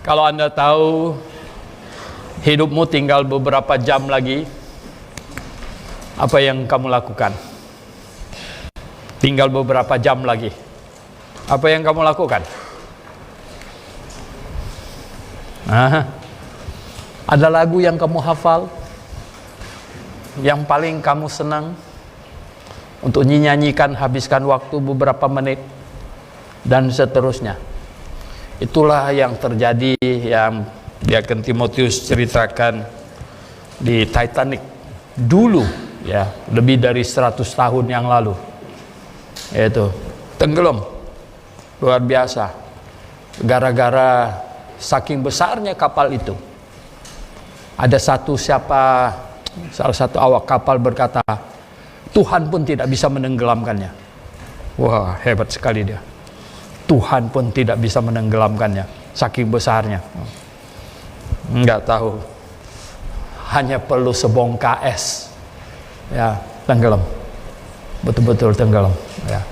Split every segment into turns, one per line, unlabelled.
Kalau Anda tahu hidupmu tinggal beberapa jam lagi, apa yang kamu lakukan? Tinggal beberapa jam lagi, apa yang kamu lakukan? Ada lagu yang kamu hafal, yang paling kamu senang untuk nyanyikan, habiskan waktu beberapa menit, dan seterusnya. Itulah yang terjadi, yang Diakon Timotius ceritakan di Titanic dulu, ya, lebih dari 100 tahun yang lalu. Yaitu tenggelam, luar biasa, gara-gara saking besarnya kapal itu. Ada salah satu awak kapal berkata, Tuhan pun tidak bisa menenggelamkannya. Wah, hebat sekali dia. Tuhan pun tidak bisa menenggelamkannya, saking besarnya. Enggak tahu, hanya perlu sebongkah es, ya, tenggelam, betul-betul tenggelam, ya.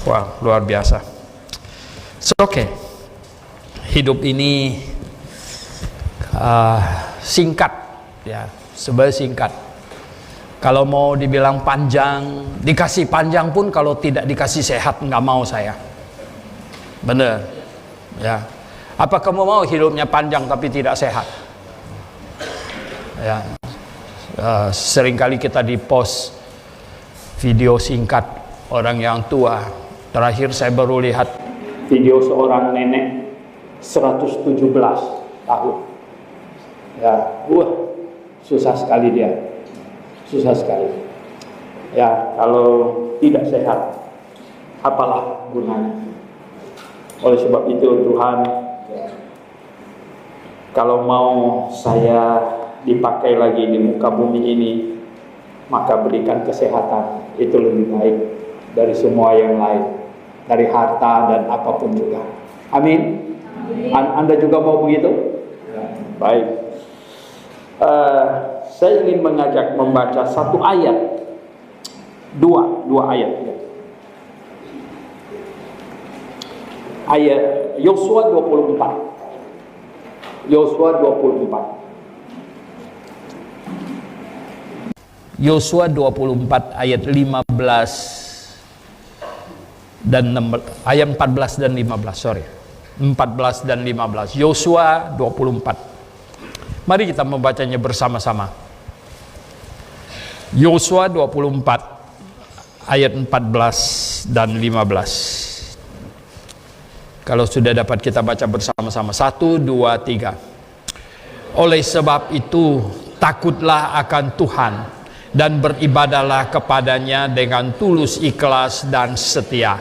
Wah, luar biasa. Oke. Hidup ini singkat, ya, sebenarnya singkat. Kalau mau dibilang panjang, dikasih panjang pun kalau tidak dikasih sehat, nggak mau saya. Bener, ya. Apa kamu mau hidupnya panjang tapi tidak sehat? Ya, seringkali kita di post video singkat orang yang tua. Terakhir saya baru lihat video seorang nenek 117 tahun. Ya, susah sekali dia. Susah sekali. Ya, kalau tidak sehat, apalah gunanya? Oleh sebab itu Tuhan, kalau mau saya dipakai lagi di muka bumi ini, maka berikan kesehatan. Itu lebih baik dari semua yang lain, dari harta dan apapun juga. Amin. Anda juga mau begitu? Ya, baik. Saya ingin mengajak membaca satu ayat, dua ayat. Ayat Yosua 24. Yosua 24. Yosua 24 ayat 15 dan 16, ayat 14 dan 15, sorry. 14 dan 15. Yosua 24. Mari kita membacanya bersama-sama. Yosua 24 ayat 14 dan 15. Kalau sudah dapat kita baca bersama-sama. 1, 2, 3. Oleh sebab itu, takutlah akan Tuhan dan beribadahlah kepadanya dengan tulus, ikhlas, dan setia.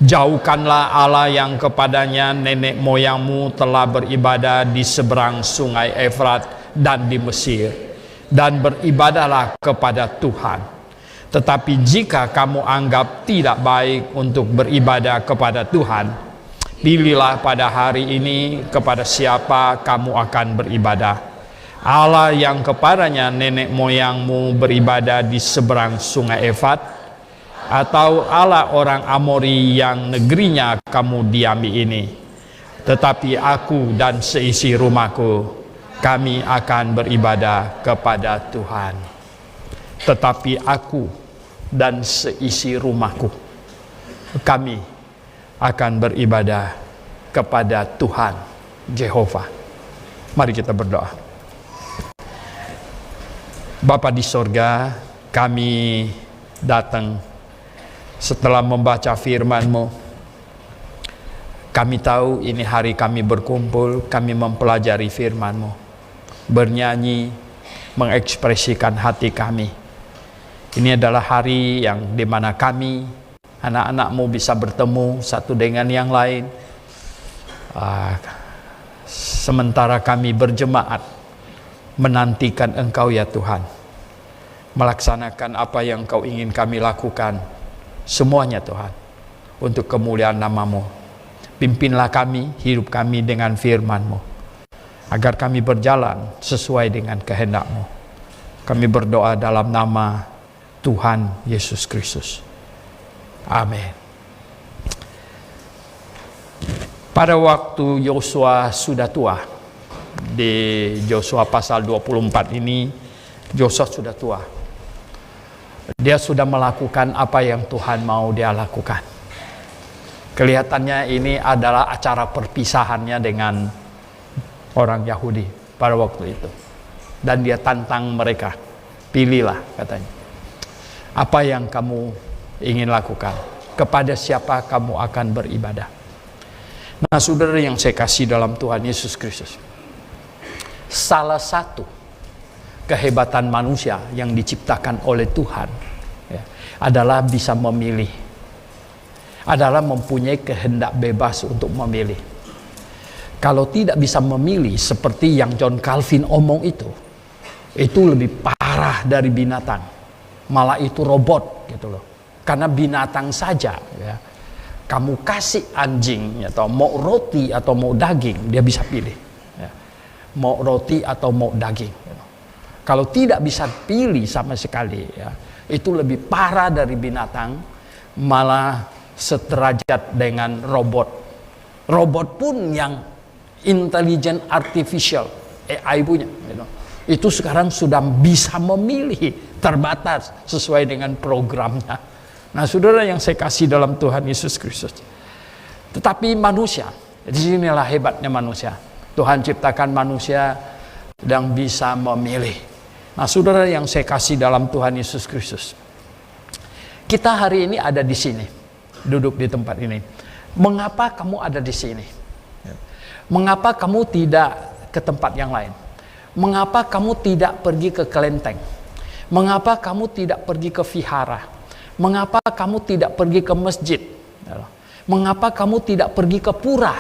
Jauhkanlah Allah yang kepadanya nenek moyangmu telah beribadah di seberang sungai Efrat dan di Mesir. Dan beribadahlah kepada Tuhan. Tetapi jika kamu anggap tidak baik untuk beribadah kepada Tuhan, pilihlah pada hari ini kepada siapa kamu akan beribadah. Allah yang kepadanya nenek moyangmu beribadah di seberang sungai Efrat, atau Allah orang Amori yang negerinya kamu diami ini. Tetapi aku dan seisi rumahku, kami akan beribadah kepada Tuhan. Tetapi aku dan seisi rumahku, kami akan beribadah kepada Tuhan Jehovah. Mari kita berdoa. Bapa di sorga, kami datang setelah membaca firman-Mu. Kami tahu ini hari kami berkumpul, kami mempelajari firman-Mu, bernyanyi, mengekspresikan hati kami. Ini adalah hari yang dimana kami, anak-anak-Mu, bisa bertemu satu dengan yang lain. Sementara kami berjemaat menantikan Engkau ya Tuhan, melaksanakan apa yang Engkau ingin kami lakukan, semuanya Tuhan, untuk kemuliaan nama-Mu. Pimpinlah kami, hidup kami dengan firman-Mu, agar kami berjalan sesuai dengan kehendak-Mu. Kami berdoa dalam nama Tuhan Yesus Kristus. Amin. Pada waktu Yosua sudah tua, di Yosua pasal 24 ini, Yosua sudah tua. Dia sudah melakukan apa yang Tuhan mau dia lakukan. Kelihatannya ini adalah acara perpisahannya dengan orang Yahudi pada waktu itu. Dan dia tantang mereka, pilihlah katanya. Apa yang kamu ingin lakukan? Kepada siapa kamu akan beribadah? Nah, saudara yang saya kasih dalam Tuhan Yesus Kristus, salah satu kehebatan manusia yang diciptakan oleh Tuhan ya, adalah bisa memilih, adalah mempunyai kehendak bebas untuk memilih. Kalau tidak bisa memilih seperti yang John Calvin omong itu lebih parah dari binatang, malah itu robot gitu loh. Karena binatang saja ya, kamu kasih anjing atau mau roti atau mau daging, dia bisa pilih ya. Mau roti atau mau daging ya. Kalau tidak bisa pilih sama sekali ya, itu lebih parah dari binatang, malah sederajat dengan robot. Robot pun yang intelligent artificial AI punya gitu. Itu sekarang sudah bisa memilih terbatas sesuai dengan programnya. Nah, saudara yang saya kasih dalam Tuhan Yesus Kristus. Tetapi manusia, disinilah hebatnya manusia. Tuhan ciptakan manusia yang bisa memilih. Nah, saudara yang saya kasih dalam Tuhan Yesus Kristus. Kita hari ini ada di sini, duduk di tempat ini. Mengapa kamu ada di sini? Mengapa kamu tidak ke tempat yang lain? Mengapa kamu tidak pergi ke kelenteng? Mengapa kamu tidak pergi ke vihara? Mengapa kamu tidak pergi ke masjid? Mengapa kamu tidak pergi ke pura?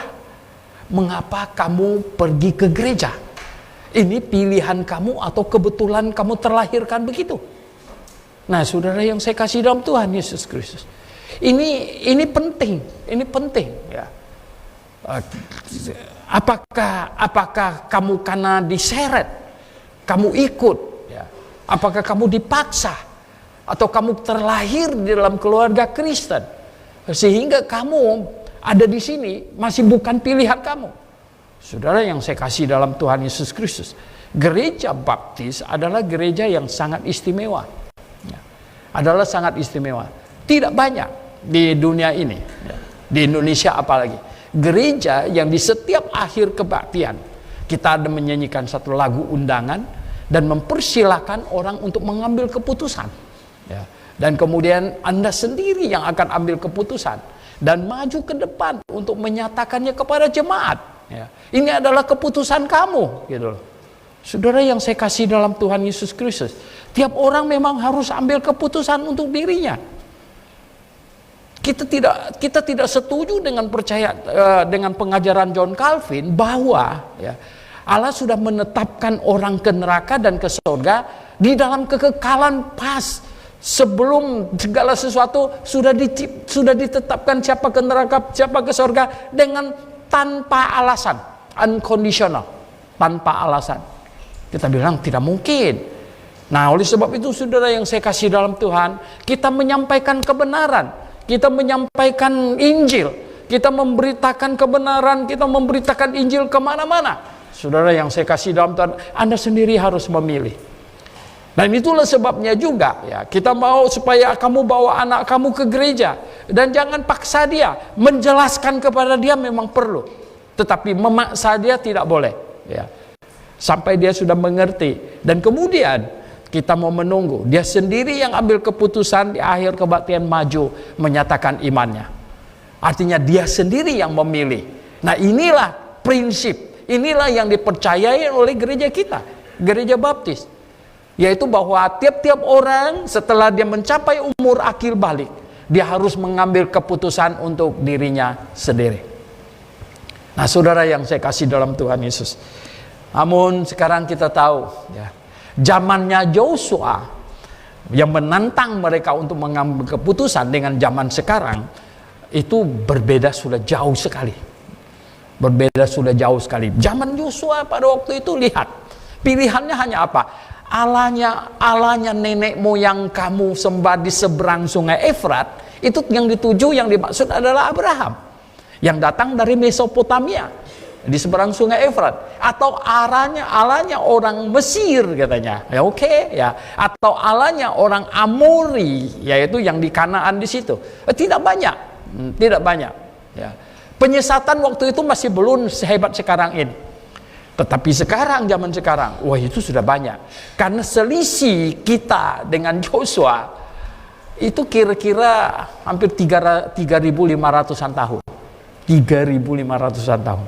Mengapa kamu pergi ke gereja? Ini pilihan kamu atau kebetulan kamu terlahirkan begitu? Nah, saudara yang saya kasih dalam Tuhan Yesus Kristus, ini penting, ya. Apakah kamu karena diseret, kamu ikut, ya? Apakah kamu dipaksa? Atau kamu terlahir di dalam keluarga Kristen sehingga kamu ada di sini masih bukan pilihan kamu. Saudara yang saya kasih dalam Tuhan Yesus Kristus, gereja baptis adalah gereja yang sangat istimewa ya, adalah sangat istimewa. Tidak banyak di dunia ini ya, di Indonesia apalagi, gereja yang di setiap akhir kebaktian kita ada menyanyikan satu lagu undangan dan mempersilahkan orang untuk mengambil keputusan ya. Dan kemudian Anda sendiri yang akan ambil keputusan dan maju ke depan untuk menyatakannya kepada jemaat ya. Ini adalah keputusan kamu gitu loh. Saudara yang saya kasih dalam Tuhan Yesus Kristus, tiap orang memang harus ambil keputusan untuk dirinya. Kita tidak setuju dengan dengan pengajaran John Calvin bahwa ya, Allah sudah menetapkan orang ke neraka dan ke surga di dalam kekekalan pas. Sebelum segala sesuatu sudah ditetapkan siapa ke neraka, siapa ke surga dengan tanpa alasan, unconditional, tanpa alasan. Kita bilang tidak mungkin. Nah, oleh sebab itu saudara yang saya kasih dalam Tuhan, kita menyampaikan kebenaran, kita menyampaikan Injil, kita memberitakan kebenaran, kita memberitakan Injil kemana-mana. Saudara yang saya kasih dalam Tuhan, Anda sendiri harus memilih. Dan itulah sebabnya juga ya, kita mau supaya kamu bawa anak kamu ke gereja dan jangan paksa dia, menjelaskan kepada dia memang perlu, tetapi memaksa dia tidak boleh ya. Sampai dia sudah mengerti dan kemudian kita mau menunggu dia sendiri yang ambil keputusan di akhir kebaktian maju menyatakan imannya. Artinya dia sendiri yang memilih. Nah, inilah prinsip, inilah yang dipercayai oleh gereja kita, gereja baptis. Yaitu bahwa tiap-tiap orang setelah dia mencapai umur akil balik, dia harus mengambil keputusan untuk dirinya sendiri. Nah, saudara yang saya kasih dalam Tuhan Yesus, namun sekarang kita tahu ya, zamannya Yosua yang menantang mereka untuk mengambil keputusan dengan zaman sekarang itu berbeda sudah jauh sekali. Berbeda sudah jauh sekali. Zaman Yosua pada waktu itu, lihat, pilihannya hanya apa? Allahnya nenek moyang kamu sembah di seberang sungai Efrat, itu yang dituju, yang dimaksud adalah Abraham. yang datang dari Mesopotamia di seberang sungai Efrat, atau Allahnya orang Mesir katanya, ya oke, ya, atau Allahnya orang Amori, yaitu yang di Kanaan di situ. Tidak banyak, tidak banyak. Ya. Penyesatan waktu itu masih belum sehebat sekarang ini. Tetapi sekarang, zaman sekarang, wah itu sudah banyak. Karena selisih kita dengan Yosua itu kira-kira hampir 3.500-an tahun. 3.500-an tahun.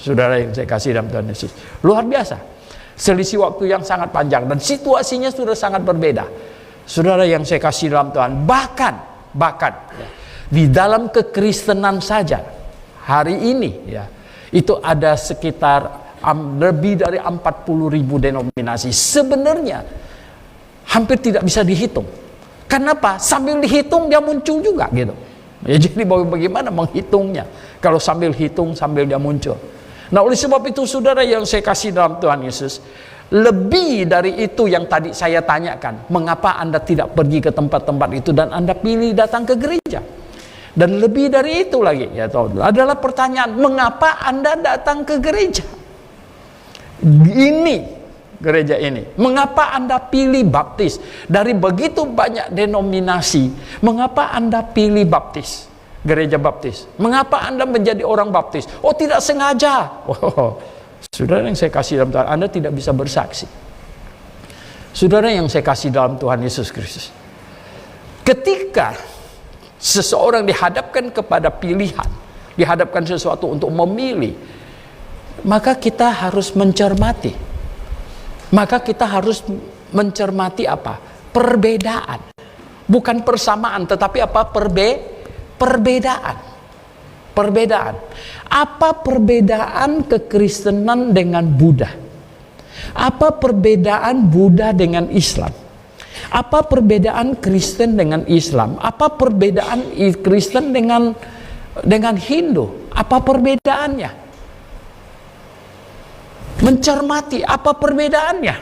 Saudara yang saya kasih dalam Tuhan Yesus. Luar biasa. Selisih waktu yang sangat panjang. Dan situasinya sudah sangat berbeda. Saudara yang saya kasih dalam Tuhan. Bahkan ya, di dalam kekristenan saja, hari ini, ya, itu ada sekitar lebih dari 40.000 denominasi. Sebenarnya hampir tidak bisa dihitung. Kenapa? Sambil dihitung dia muncul juga gitu. Ya, jadi bagaimana menghitungnya? Kalau sambil hitung, sambil dia muncul. Nah, oleh sebab itu saudara yang saya kasih dalam Tuhan Yesus, lebih dari itu yang tadi saya tanyakan, mengapa Anda tidak pergi ke tempat-tempat itu dan Anda pilih datang ke gereja? Dan lebih dari itu lagi, ya, adalah pertanyaan, mengapa Anda datang ke gereja? Ini gereja ini. Mengapa Anda pilih baptis? Dari begitu banyak denominasi, mengapa Anda pilih baptis? Gereja baptis. Mengapa Anda menjadi orang baptis? Oh, tidak sengaja. Oh, saudara yang saya kasih dalam Tuhan, Anda tidak bisa bersaksi. Saudara yang saya kasih dalam Tuhan Yesus Kristus, ketika seseorang dihadapkan kepada pilihan, dihadapkan sesuatu untuk memilih, maka kita harus mencermati. Maka kita harus mencermati apa? Perbedaan. Bukan persamaan, tetapi apa? Perbedaan. Perbedaan. Apa perbedaan kekristenan dengan Buddha? Apa perbedaan Buddha dengan Islam? Apa perbedaan Kristen dengan Islam? Apa perbedaan Kristen dengan Hindu? Apa perbedaannya? Mencermati apa perbedaannya.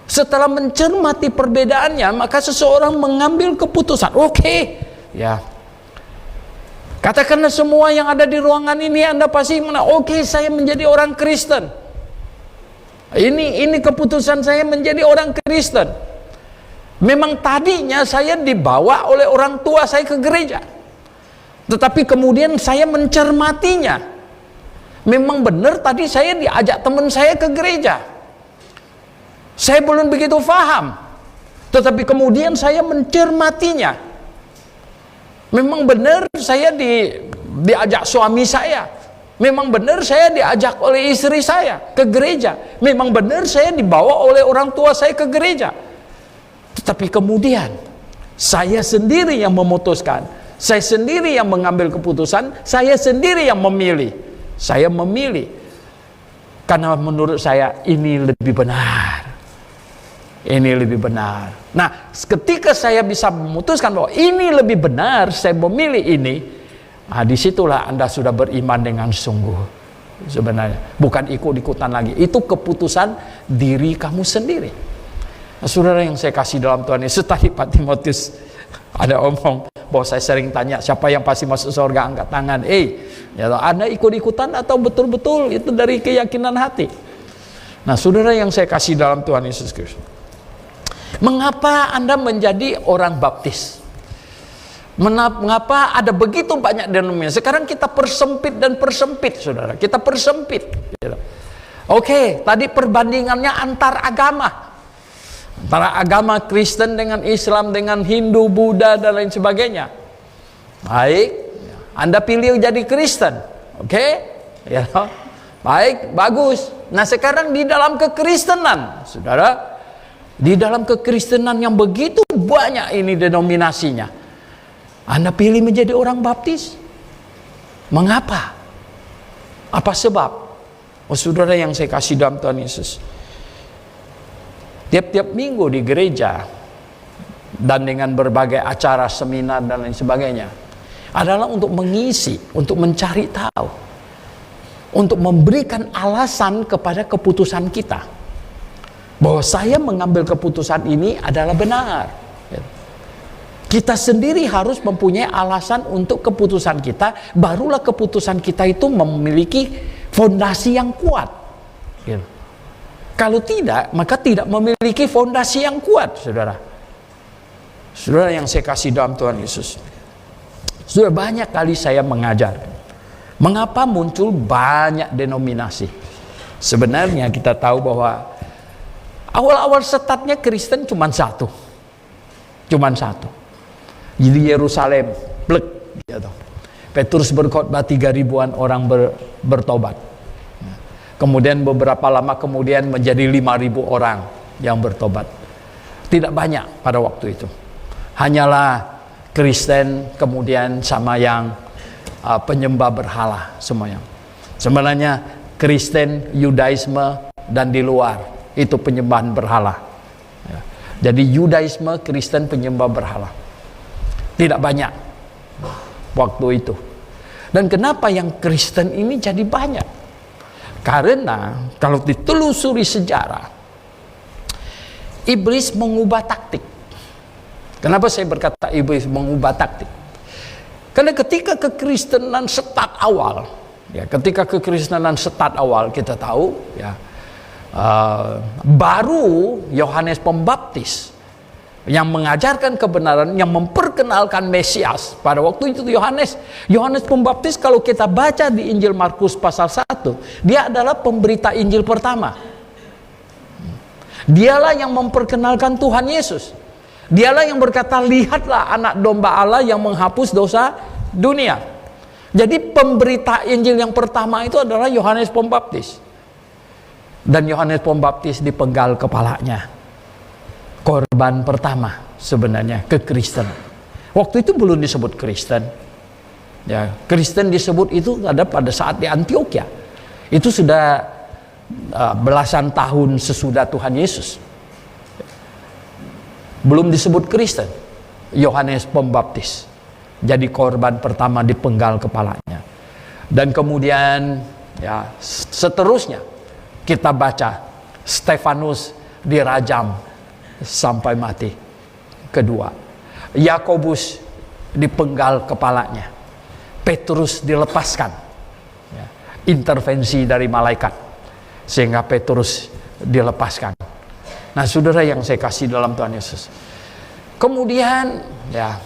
Setelah mencermati perbedaannya, maka seseorang mengambil keputusan. Oke, ya. Katakanlah semua yang ada di ruangan ini Anda pasti oke, saya menjadi orang Kristen. Ini keputusan saya menjadi orang Kristen. Memang tadinya saya dibawa oleh orang tua saya ke gereja. Tetapi kemudian saya mencermatinya. Memang benar tadi saya diajak teman saya ke gereja. Saya belum begitu paham. Tetapi kemudian saya mencermatinya. Memang benar saya diajak suami saya. Memang benar saya diajak oleh istri saya ke gereja. Memang benar saya dibawa oleh orang tua saya ke gereja. Tetapi kemudian saya sendiri yang memutuskan. Saya sendiri yang mengambil keputusan. Saya sendiri yang memilih. Saya memilih karena menurut saya ini lebih benar. Ini lebih benar. Nah, ketika saya bisa memutuskan bahwa ini lebih benar, saya memilih ini, nah, disitulah Anda sudah beriman dengan sungguh. Sebenarnya bukan ikut-ikutan lagi. Itu keputusan diri kamu sendiri. Nah, saudara yang saya kasih dalam Tuhan Yesus, tadi Pak Timotius ada omong bahwa saya sering tanya siapa yang pasti masuk surga, angkat tangan. Ya, Anda ikut-ikutan atau betul-betul itu dari keyakinan hati? Nah, saudara yang saya kasih dalam Tuhan Yesus Kristus, mengapa Anda menjadi orang baptis? Mengapa ada begitu banyak denominasi? Sekarang kita persempit dan persempit, saudara. Kita persempit. Oke, tadi perbandingannya antar agama. Antara agama Kristen dengan Islam, dengan Hindu, Buddha, dan lain sebagainya. Baik, Anda pilih jadi Kristen. Oke? Ya. Baik, bagus. Nah, sekarang di dalam kekristenan, saudara, di dalam kekristenan yang begitu banyak ini denominasinya, Anda pilih menjadi orang baptis. Mengapa? Apa sebab? Oh, saudara yang saya kasih dalam Tuhan Yesus, tiap-tiap minggu di gereja dan dengan berbagai acara seminar dan lain sebagainya adalah untuk mengisi, untuk mencari tahu, untuk memberikan alasan kepada keputusan kita bahwa saya mengambil keputusan ini adalah benar. Kita sendiri harus mempunyai alasan untuk keputusan kita, barulah keputusan kita itu memiliki fondasi yang kuat. Gitu. Kalau tidak, maka tidak memiliki fondasi yang kuat, saudara. Saudara yang saya kasih dalam Tuhan Yesus. Sudah banyak kali saya mengajar. Mengapa muncul banyak denominasi? Sebenarnya kita tahu bahwa awal-awal startnya Kristen cuma satu. Cuma satu. Di Yerusalem, plek, gitu. Petrus berkhotbah 3.000-an orang bertobat. Kemudian beberapa lama kemudian menjadi 5.000 orang yang bertobat. Tidak banyak pada waktu itu. Hanyalah Kristen kemudian sama yang penyembah berhala semuanya. Sebenarnya Kristen, Yudaisme dan di luar itu penyembahan berhala. Ya. Jadi Yudaisme, Kristen, penyembah berhala. Tidak banyak waktu itu. Dan kenapa yang Kristen ini jadi banyak? Karena kalau ditelusuri sejarah, iblis mengubah taktik. Kenapa saya berkata iblis mengubah taktik? Karena ketika kekristenan start awal, ya, kita tahu, ya, baru Yohanes Pembaptis yang mengajarkan kebenaran, yang memperkenalkan Mesias. Pada waktu itu Yohanes Pembaptis, kalau kita baca di Injil Markus pasal 1, dia adalah pemberita Injil pertama. Dialah yang memperkenalkan Tuhan Yesus. Dialah yang berkata, lihatlah anak domba Allah yang menghapus dosa dunia. Jadi pemberita Injil yang pertama itu adalah Yohanes Pembaptis. Dan Yohanes Pembaptis dipenggal kepalanya. Korban pertama sebenarnya kekristenan. Waktu itu belum disebut Kristen. Ya, Kristen disebut itu ada pada saat di Antioquia. Itu sudah belasan tahun sesudah Tuhan Yesus. Belum disebut Kristen. Yohanes Pembaptis jadi korban pertama, dipenggal kepalanya. Dan kemudian ya seterusnya kita baca Stefanus dirajam sampai mati. Kedua, Yakobus dipenggal kepalanya. Petrus dilepaskan. Ya, intervensi dari malaikat sehingga Petrus dilepaskan. Nah, saudara yang saya kasih dalam Tuhan Yesus. Kemudian ya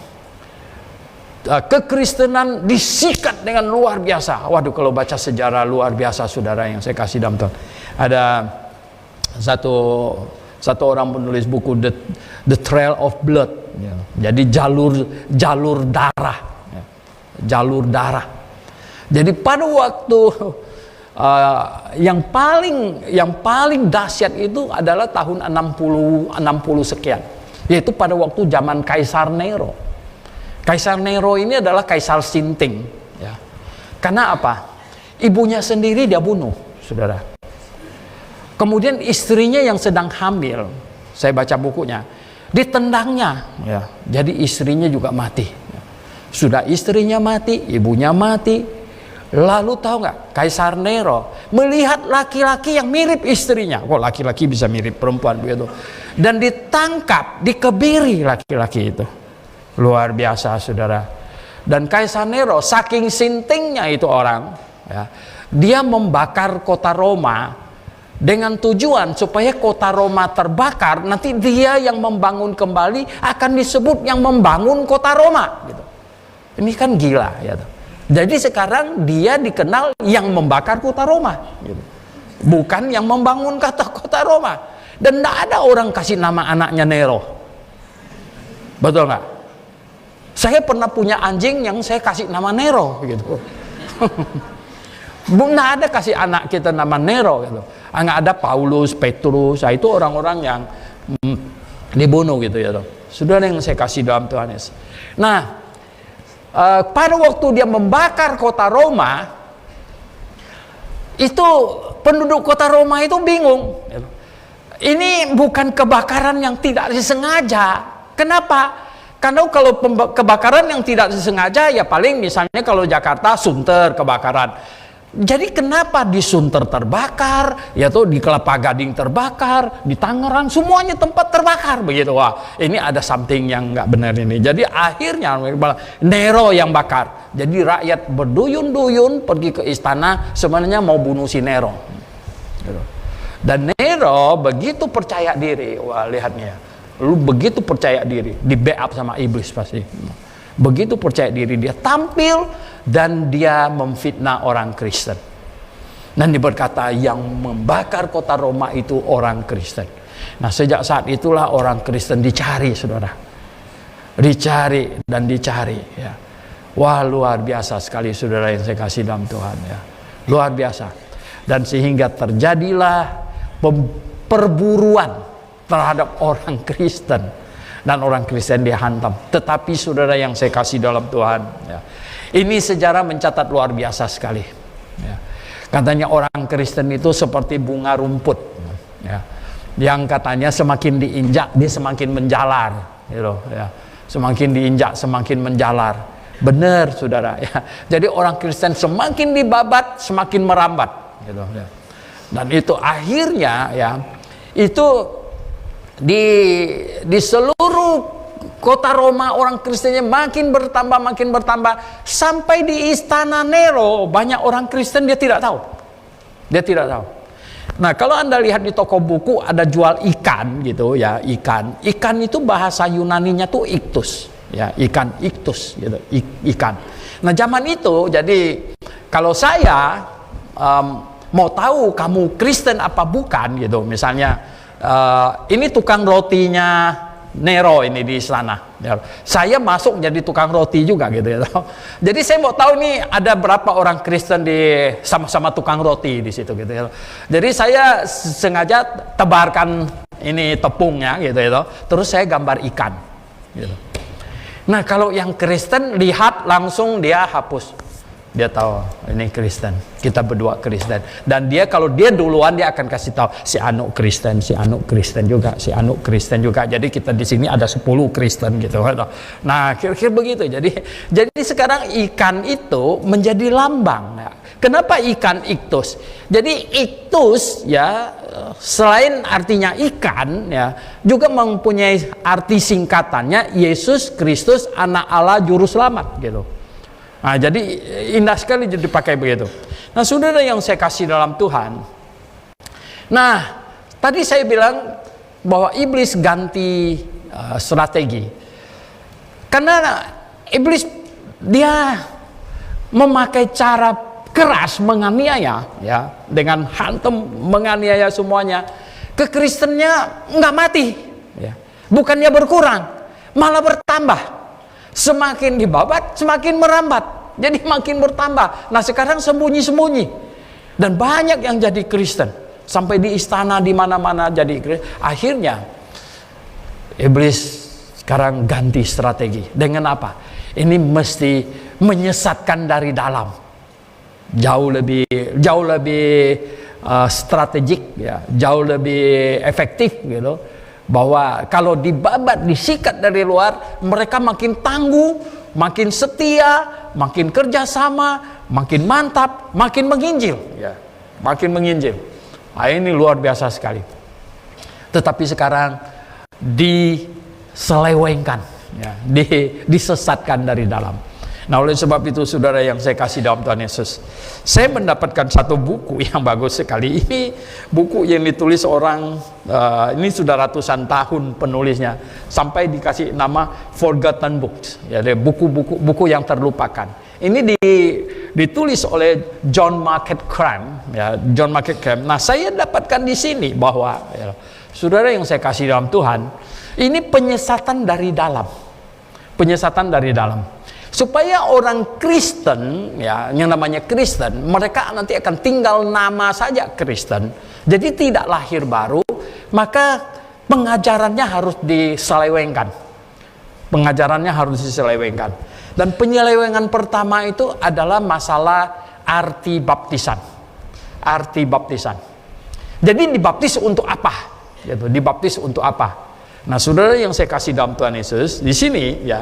kekristenan disikat dengan luar biasa. Waduh, kalau baca sejarah luar biasa, saudara yang saya kasih dalam Tuhan. Ada satu orang menulis buku The Trail of Blood. Ya. Jadi jalur darah. Ya. Jalur darah. Jadi pada waktu yang paling dahsyat itu adalah tahun 60 sekian, yaitu pada waktu zaman Kaisar Nero. Kaisar Nero ini adalah kaisar sinting, ya. Karena apa? Ibunya sendiri dia bunuh, saudara. Kemudian istrinya yang sedang hamil, saya baca bukunya, ditendangnya, ya. Jadi istrinya juga mati. Sudah istrinya mati, ibunya mati. Lalu tahu nggak, Kaisar Nero melihat laki-laki yang mirip istrinya. Kok laki-laki bisa mirip perempuan begitu? Dan ditangkap, dikebiri laki-laki itu. Luar biasa, saudara. Dan Kaisar Nero saking sintingnya itu orang, ya, dia membakar kota Roma dengan tujuan supaya kota Roma terbakar. Nanti dia yang membangun kembali akan disebut yang membangun kota Roma. Gitu. Ini kan gila, ya. Jadi sekarang dia dikenal yang membakar kota Roma, gitu. Bukan yang membangun kota Roma. Dan tidak ada orang kasih nama anaknya Nero. Betul nggak? Saya pernah punya anjing yang saya kasih nama Nero, gitu. Tidak ada kasih anak kita nama Nero, gitu. Nggak ada Paulus, Petrus, itu orang-orang yang dibunuh, gitu ya. Saudara yang saya kasih dalam Tuhan Yesus. Nah, pada waktu dia membakar kota Roma, itu penduduk kota Roma itu bingung. Ini bukan kebakaran yang tidak disengaja. Kenapa? Karena kalau kebakaran yang tidak disengaja, ya paling misalnya kalau Jakarta Sunter kebakaran. Jadi kenapa di Sunter terbakar, yaitu di Kelapa Gading terbakar, di Tangerang semuanya tempat terbakar begitu. Wah, ini ada something yang nggak benar ini. Jadi akhirnya Nero yang bakar. Jadi rakyat berduyun-duyun pergi ke istana sebenarnya mau bunuh si Nero. Dan Nero begitu percaya diri, wah lihatnya, lu begitu percaya diri, di backup sama iblis pasti. Begitu percaya diri dia tampil dan dia memfitnah orang Kristen. Dan dia berkata yang membakar kota Roma itu orang Kristen. Nah sejak saat itulah orang Kristen dicari, saudara. Dicari dan dicari. Ya. Wah luar biasa sekali saudara yang saya kasih dalam Tuhan. Ya. Luar biasa. Dan sehingga terjadilah perburuan terhadap orang Kristen. Dan orang Kristen dihantam. Tetapi saudara yang saya kasih dalam Tuhan, ya, ini sejarah mencatat luar biasa sekali. Ya. Katanya orang Kristen itu seperti bunga rumput, ya, yang katanya semakin diinjak dia semakin menjalar, gitu, ya. Semakin diinjak semakin menjalar. Benar, saudara. Ya. Jadi orang Kristen semakin dibabat semakin merambat, gitu, ya. Dan itu akhirnya, ya, itu di seluruh kota Roma orang Kristennya makin bertambah sampai di istana Nero banyak orang Kristen dia tidak tahu. Nah kalau Anda lihat di toko buku ada jual ikan gitu ya, ikan itu bahasa Yunaninya tuh iktus ya, ikan iktus gitu, ikan. Nah zaman itu jadi kalau saya mau tahu kamu Kristen apa bukan gitu, misalnya ini tukang rotinya Nero ini di istana. Saya masuk jadi tukang roti juga gitu ya. Jadi saya mau tahu ini ada berapa orang Kristen di sama-sama tukang roti di situ gitu ya. Jadi saya sengaja tebarkan ini tepungnya gitu ya. Terus saya gambar ikan. Gitu. Nah kalau yang Kristen lihat langsung dia hapus. Dia tahu ini Kristen, kita berdua Kristen. Dan dia kalau dia duluan dia akan kasih tahu si Anu Kristen, si Anu Kristen juga, si Anu Kristen juga. Jadi kita di sini ada 10 Kristen gitu. Nah kira-kira begitu. Jadi sekarang ikan itu menjadi lambang. Ya. Kenapa ikan iktus? Jadi iktus ya selain artinya ikan ya juga mempunyai arti singkatannya Yesus Kristus Anak Allah Juru Selamat gitu. Nah, jadi indah sekali jadi pakai begitu. Nah, saudara yang saya kasih dalam Tuhan. Nah, tadi saya bilang bahwa iblis ganti strategi. Karena iblis dia memakai cara keras menganiaya ya, dengan hantam menganiaya semuanya. Kekristennya nggak mati ya. Bukannya berkurang, malah bertambah. Semakin dibabat, semakin merambat. Jadi makin bertambah. Nah sekarang sembunyi-sembunyi. Dan banyak yang jadi Kristen. Sampai di istana, di mana-mana jadi Kristen. Akhirnya, iblis sekarang ganti strategi. Dengan apa? Ini mesti menyesatkan dari dalam. Jauh lebih strategik, ya, jauh lebih efektif gitu. Bahwa kalau dibabat, disikat dari luar, mereka makin tangguh, makin setia, makin kerjasama, makin mantap, makin menginjil, ya, makin menginjil. Nah, ini luar biasa sekali. Tetapi sekarang diselewengkan, ya, disesatkan dari dalam. Nah oleh sebab itu saudara yang saya kasih dalam Tuhan Yesus, saya mendapatkan satu buku yang bagus sekali. Ini buku yang ditulis orang, ini sudah ratusan tahun penulisnya, sampai dikasih nama Forgotten Books, ya, buku yang terlupakan. Ini ditulis oleh John Market Cram, ya, John Market Cram. Nah saya dapatkan di sini bahwa ya, saudara yang saya kasih dalam Tuhan, ini penyesatan dari dalam, penyesatan dari dalam. Supaya orang Kristen, ya, yang namanya Kristen, mereka nanti akan tinggal nama saja Kristen. Jadi tidak lahir baru, maka pengajarannya harus diselewengkan. Pengajarannya harus diselewengkan. Dan penyelewengan pertama itu adalah masalah arti baptisan. Arti baptisan. Jadi dibaptis untuk apa? Gitu, dibaptis untuk apa? Nah, saudara yang saya kasih dalam Tuhan Yesus, di sini ya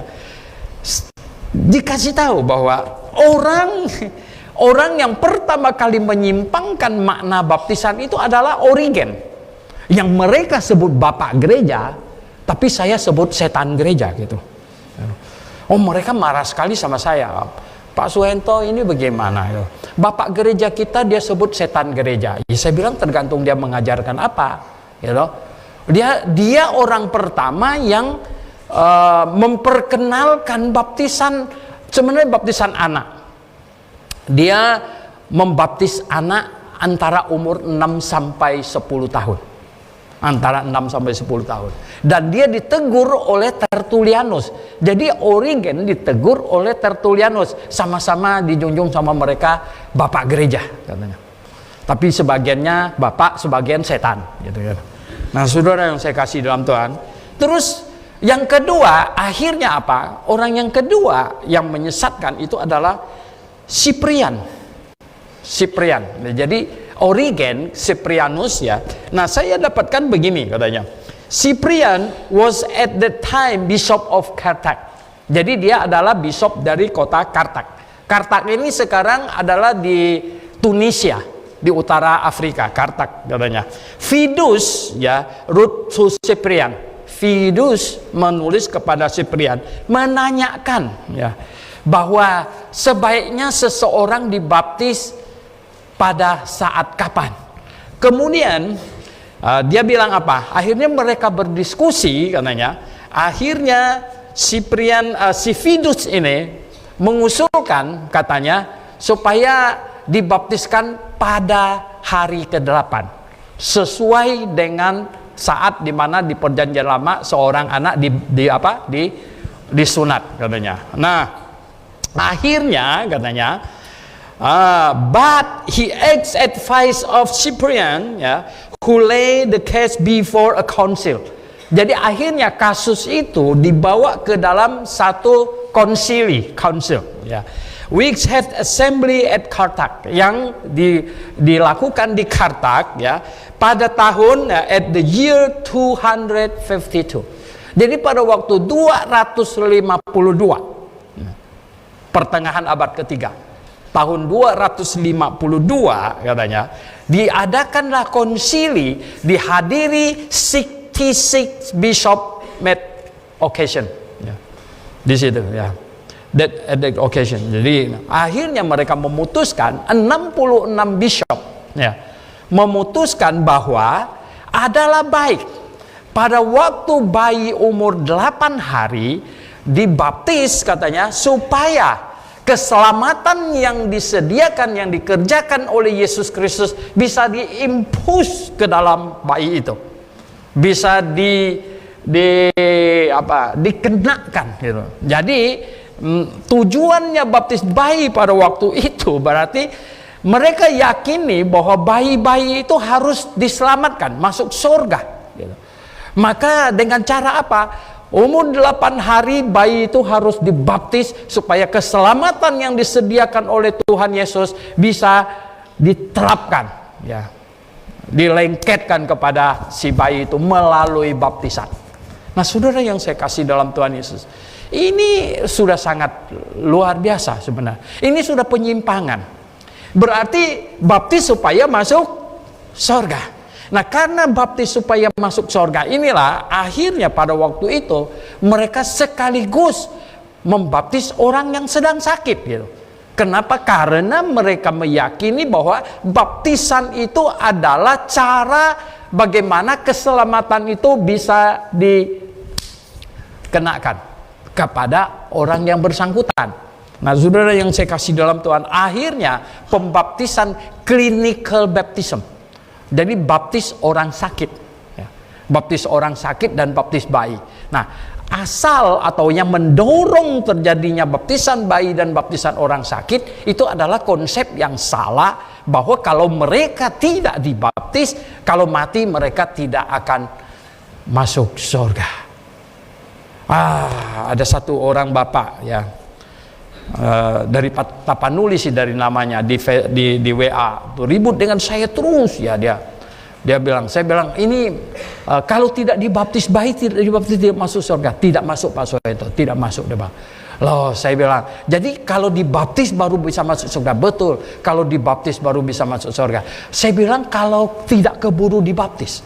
dikasih tahu bahwa Orang yang pertama kali menyimpangkan makna baptisan itu adalah Origen, yang mereka sebut bapak gereja, tapi saya sebut setan gereja gitu. Oh, mereka marah sekali sama saya. Pak Suhento ini bagaimana? Bapak gereja kita dia sebut setan gereja. Ya, saya bilang tergantung dia mengajarkan apa. Dia orang pertama yang memperkenalkan baptisan, sebenarnya baptisan anak. Dia membaptis anak antara umur 6 sampai 10 tahun. Antara 6 sampai 10 tahun. Dan dia ditegur oleh Tertullianus. Jadi Origen ditegur oleh Tertullianus. Sama-sama dijunjung sama mereka bapak gereja katanya. Tapi sebagiannya bapak, sebagian setan gitu kan. Nah, saudara yang saya kasih dalam Tuhan. Terus yang kedua, akhirnya apa? Orang yang kedua yang menyesatkan itu adalah Cyprian. Jadi Origen, Cyprianus ya. Nah, saya dapatkan begini katanya. Cyprian was at the time bishop of Carthage. Jadi dia adalah bishop dari kota Carthage. Carthage ini sekarang adalah di Tunisia, di utara Afrika, Carthage katanya. Fidus ya, wrote to Cyprian. Fidus menulis kepada Cyprian menanyakan ya, bahwa sebaiknya seseorang dibaptis pada saat kapan. Kemudian dia bilang apa? Akhirnya mereka berdiskusi katanya. Akhirnya si Fidus ini mengusulkan katanya supaya dibaptiskan pada hari ke-8 sesuai dengan saat dimana di perjanjian lama seorang anak disunat katanya. Nah, akhirnya katanya, but he asked advice of Cyprian, ya, who lay the case before a council. Jadi akhirnya kasus itu dibawa ke dalam satu council, ya, which had assembly at Carthage, yang dilakukan di Carthage, ya, pada tahun at the year 252. Jadi pada waktu 252, pertengahan abad ketiga, tahun 252 katanya, diadakanlah konsili, dihadiri 66 bishop met occasion. Ya. Di situ ya. At that occasion. Jadi akhirnya mereka memutuskan 66 bishop ya, memutuskan bahwa adalah baik pada waktu bayi umur 8 hari dibaptis katanya, supaya keselamatan yang disediakan, yang dikerjakan oleh Yesus Kristus bisa diimpus ke dalam bayi itu, bisa dikenakan gitu. Jadi tujuannya baptis bayi pada waktu itu berarti mereka yakini bahwa bayi-bayi itu harus diselamatkan, masuk surga gitu. Maka dengan cara apa? Umur 8 hari bayi itu harus dibaptis supaya keselamatan yang disediakan oleh Tuhan Yesus bisa diterapkan, ya, dilengketkan kepada si bayi itu melalui baptisan. Nah, saudara yang saya kasih dalam Tuhan Yesus, ini sudah sangat luar biasa sebenarnya. Ini sudah penyimpangan. Berarti baptis supaya masuk surga. Nah, karena baptis supaya masuk surga inilah akhirnya pada waktu itu mereka sekaligus membaptis orang yang sedang sakit gitu. Kenapa? Karena mereka meyakini bahwa baptisan itu adalah cara bagaimana keselamatan itu bisa dikenakan kepada orang yang bersangkutan. Nah, saudara yang saya kasih dalam Tuhan, akhirnya pembaptisan clinical baptism. Jadi baptis orang sakit, ya. Baptis orang sakit dan baptis bayi. Nah, asal atau yang mendorong terjadinya baptisan bayi dan baptisan orang sakit itu adalah konsep yang salah, bahwa kalau mereka tidak dibaptis, kalau mati mereka tidak akan masuk surga. Ada satu orang bapak ya, dari Tapanuli sih dari namanya, di WA ribut dengan saya terus ya. Dia bilang, saya bilang ini kalau tidak dibaptis bayi, tidak dibaptis tidak masuk surga. Tidak masuk Pak Soeharto, tidak masuk dia bang. Loh, saya bilang, jadi kalau dibaptis baru bisa masuk surga. Betul, kalau dibaptis baru bisa masuk surga. Saya bilang kalau tidak keburu dibaptis,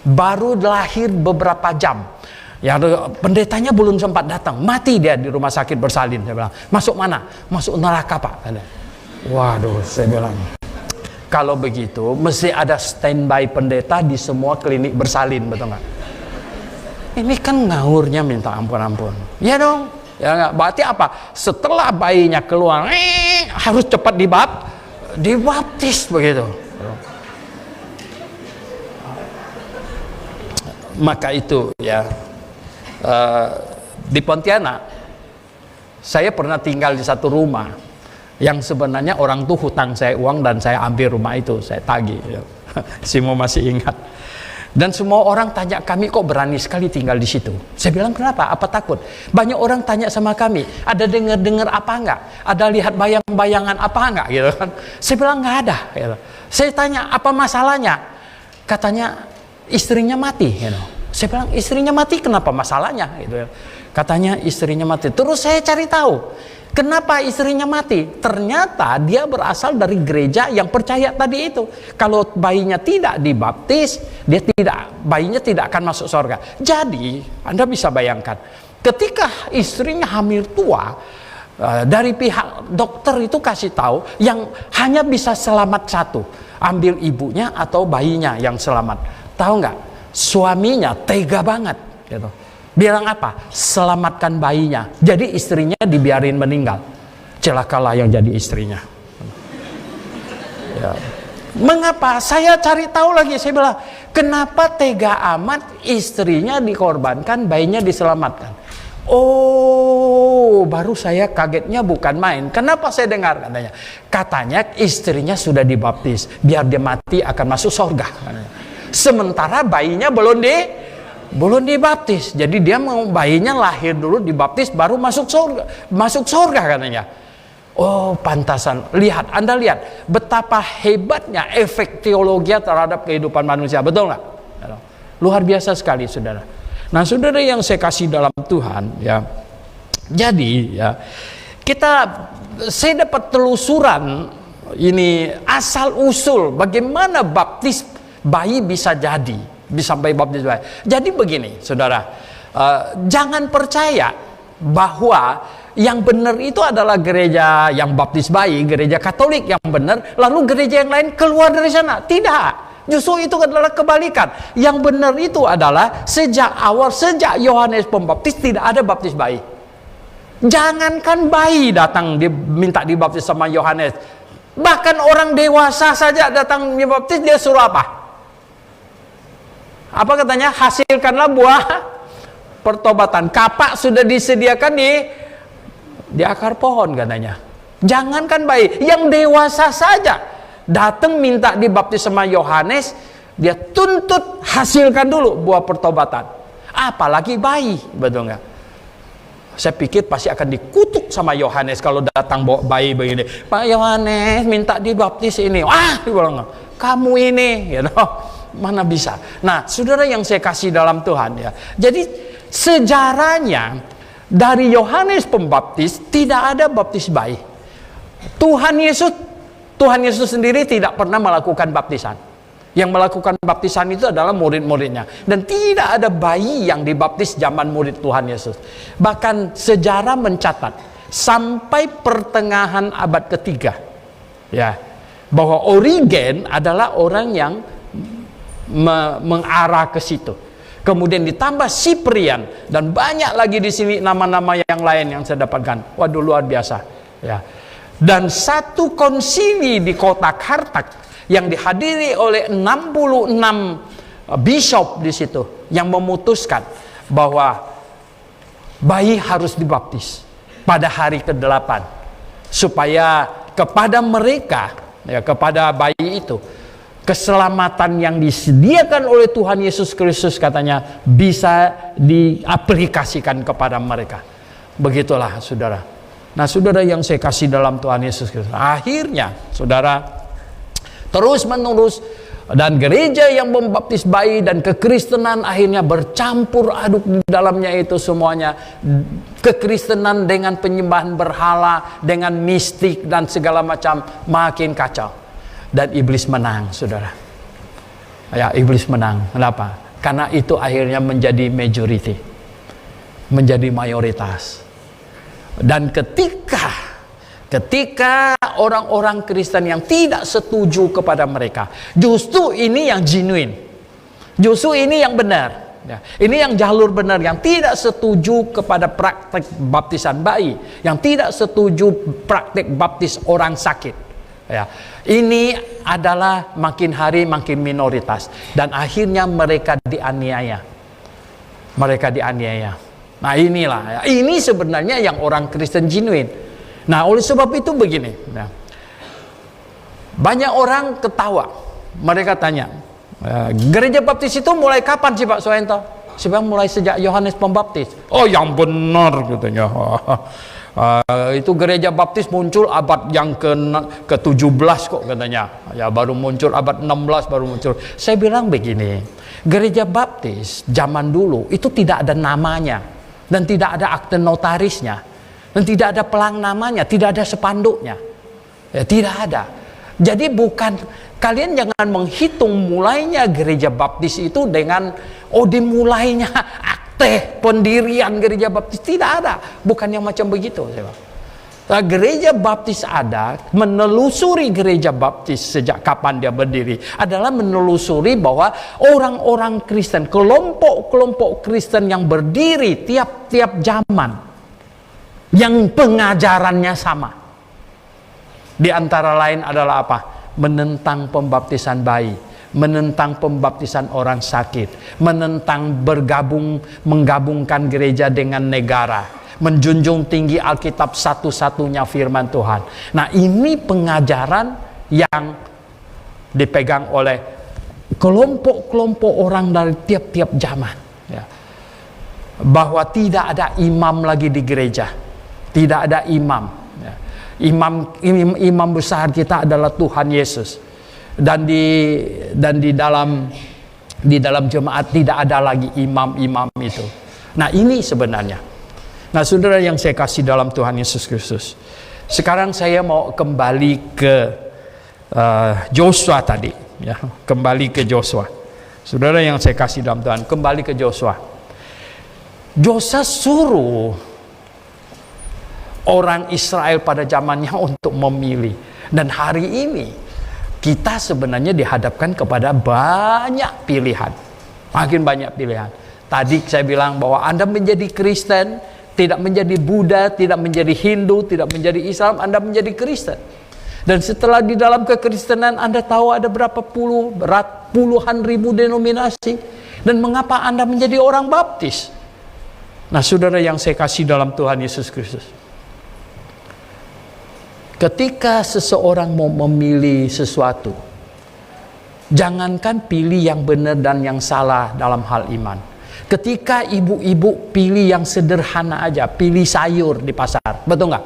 baru lahir beberapa jam, ya pendetanya belum sempat datang, mati dia di rumah sakit bersalin. Saya bilang, masuk mana? Masuk neraka, Pak. Waduh, saya bilang, kalau begitu mesti ada standby pendeta di semua klinik bersalin, betul nggak? Ini kan ngawurnya minta ampun-ampun. Ya dong. Ya enggak, berarti apa? Setelah bayinya keluar, harus cepat dibaptis begitu. Maka itu ya, di Pontianak saya pernah tinggal di satu rumah yang sebenarnya orang tuh hutang saya uang dan saya ambil rumah itu, saya tagih. Ya. Semua masih ingat. Dan semua orang tanya kami, kok berani sekali tinggal di situ? Saya bilang, kenapa? Apa takut? Banyak orang tanya sama kami, ada dengar-dengar apa enggak? Ada lihat bayang-bayangan apa enggak? Gitu kan? Saya bilang nggak ada. Gitu. Saya tanya, apa masalahnya? Katanya istrinya mati. Gitu. Saya bilang, istrinya mati kenapa masalahnya? Gitu. Katanya istrinya mati. Terus saya cari tahu, kenapa istrinya mati? Ternyata dia berasal dari gereja yang percaya tadi itu. Kalau bayinya tidak dibaptis, bayinya tidak akan masuk surga. Jadi, Anda bisa bayangkan, ketika istrinya hamil tua, dari pihak dokter itu kasih tahu yang hanya bisa selamat satu, ambil ibunya atau bayinya yang selamat. Tahu nggak? Suaminya tega banget, gitu. Bilang apa? Selamatkan bayinya. Jadi istrinya dibiarin meninggal. Celakalah yang jadi istrinya. Ya. Mengapa? Saya cari tahu lagi. Saya bilang, kenapa tega amat istrinya dikorbankan, bayinya diselamatkan? Oh, baru saya kagetnya bukan main. Kenapa saya dengar katanya? Katanya istrinya sudah dibaptis, biar dia mati akan masuk surga. Sementara bayinya belum dibaptis. Jadi dia mau bayinya lahir dulu dibaptis baru masuk surga katanya. Oh, pantasan. Anda lihat betapa hebatnya efek teologi terhadap kehidupan manusia, betul nggak? Luar biasa sekali, saudara. Nah, saudara yang saya kasih dalam Tuhan, ya. Jadi, ya, saya dapat telusuran ini asal usul bagaimana baptis bayi bisa jadi. Sampai baptis bayi. Jadi begini, saudara, jangan percaya bahwa yang benar itu adalah gereja yang baptis bayi, gereja Katolik yang benar, lalu gereja yang lain keluar dari sana. Tidak, justru itu adalah kebalikan. Yang benar itu adalah sejak Yohanes Pembaptis tidak ada baptis bayi. Jangankan bayi datang minta dibaptis sama Yohanes, bahkan orang dewasa saja datang dibaptis, dia suruh apa? Apa katanya? Hasilkanlah buah pertobatan. Kapak sudah disediakan di akar pohon katanya. Jangankan bayi, yang dewasa saja datang minta dibaptis sama Yohanes, dia tuntut hasilkan dulu buah pertobatan. Apalagi bayi, betul nggak? Saya pikir pasti akan dikutuk sama Yohanes kalau datang bawa bayi begini. Pak Yohanes minta dibaptis ini. Wah, kamu ini, mana bisa. Nah, saudara yang saya kasih dalam Tuhan, ya. Jadi sejarahnya dari Yohanes Pembaptis tidak ada baptis bayi. Tuhan Yesus sendiri tidak pernah melakukan baptisan. Yang melakukan baptisan itu adalah murid-muridnya, dan tidak ada bayi yang dibaptis zaman murid Tuhan Yesus. Bahkan sejarah mencatat sampai pertengahan abad ketiga, ya, bahwa Origen adalah orang yang mengarah ke situ. Kemudian ditambah Cyprian dan banyak lagi di sini nama-nama yang lain yang saya dapatkan. Waduh, luar biasa, ya. Dan satu konsili di kota Kartak yang dihadiri oleh 66 bishop di situ yang memutuskan bahwa bayi harus dibaptis pada hari ke-8 supaya kepada mereka, ya, kepada bayi itu keselamatan yang disediakan oleh Tuhan Yesus Kristus katanya bisa diaplikasikan kepada mereka. Begitulah, saudara. Nah, saudara yang saya kasih dalam Tuhan Yesus Kristus, akhirnya, saudara, terus menerus Dan gereja yang membaptis bayi dan kekristenan akhirnya bercampur aduk di dalamnya itu semuanya. Kekristenan dengan penyembahan berhala, dengan mistik dan segala macam, makin kacau. Dan iblis menang, saudara. Ya, iblis menang. Kenapa? Karena itu akhirnya menjadi majority, menjadi mayoritas. Dan ketika orang-orang Kristen yang tidak setuju kepada mereka, justru ini yang genuine, justru ini yang benar, ya, ini yang jalur benar, yang tidak setuju kepada praktek baptisan bayi, yang tidak setuju praktek baptis orang sakit, ya, ini adalah makin hari makin minoritas, dan akhirnya mereka dianiaya. Nah inilah, ya, ini sebenarnya yang orang Kristen genuine. Nah, oleh sebab itu begini, nah, banyak orang ketawa. Mereka tanya, gereja baptis itu mulai kapan sih Pak Suento? Saya bilang mulai sejak Yohanes Pembaptis. Oh, yang benar katanya. Itu gereja baptis muncul abad yang ke-17 kok katanya. Ya, baru muncul abad 16 baru muncul. Saya bilang begini, gereja baptis zaman dulu itu tidak ada namanya dan tidak ada akte notarisnya. Dan tidak ada pelang namanya, tidak ada spanduknya, ya, tidak ada. Jadi bukan, kalian jangan menghitung mulainya gereja baptis itu dengan dimulainya akte pendirian gereja baptis, tidak ada, bukan yang macam begitu. Nah, gereja baptis ada, menelusuri gereja baptis sejak kapan dia berdiri adalah menelusuri bahwa orang-orang Kristen, kelompok-kelompok Kristen yang berdiri tiap-tiap zaman, yang pengajarannya sama. Di antara lain adalah apa? Menentang pembaptisan bayi, menentang pembaptisan orang sakit, menentang menggabungkan gereja dengan negara, menjunjung tinggi Alkitab satu-satunya firman Tuhan. Nah, ini pengajaran yang dipegang oleh kelompok-kelompok orang dari tiap-tiap zaman, ya. Bahwa tidak ada imam lagi di gereja. Tidak ada imam. Imam besar kita adalah Tuhan Yesus. Dan di dalam jemaat tidak ada lagi imam-imam itu. Nah, ini sebenarnya. Nah, saudara yang saya kasih dalam Tuhan Yesus Kristus. Sekarang saya mau kembali ke Joshua tadi, ya. Kembali ke Joshua. Saudara yang saya kasih dalam Tuhan, kembali ke Joshua. Joshua suruh orang Israel pada zamannya untuk memilih. Dan hari ini kita sebenarnya dihadapkan kepada banyak pilihan. Makin banyak pilihan. Tadi saya bilang bahwa Anda menjadi Kristen, tidak menjadi Buddha, tidak menjadi Hindu, tidak menjadi Islam, Anda menjadi Kristen. Dan setelah di dalam kekristenan Anda tahu ada berapa puluhan ribu denominasi. Dan mengapa Anda menjadi orang baptis? Nah, saudara yang saya kasih dalam Tuhan Yesus Kristus, ketika seseorang mau memilih sesuatu, jangankan pilih yang benar dan yang salah dalam hal iman. Ketika ibu-ibu pilih yang sederhana aja, pilih sayur di pasar, betul nggak?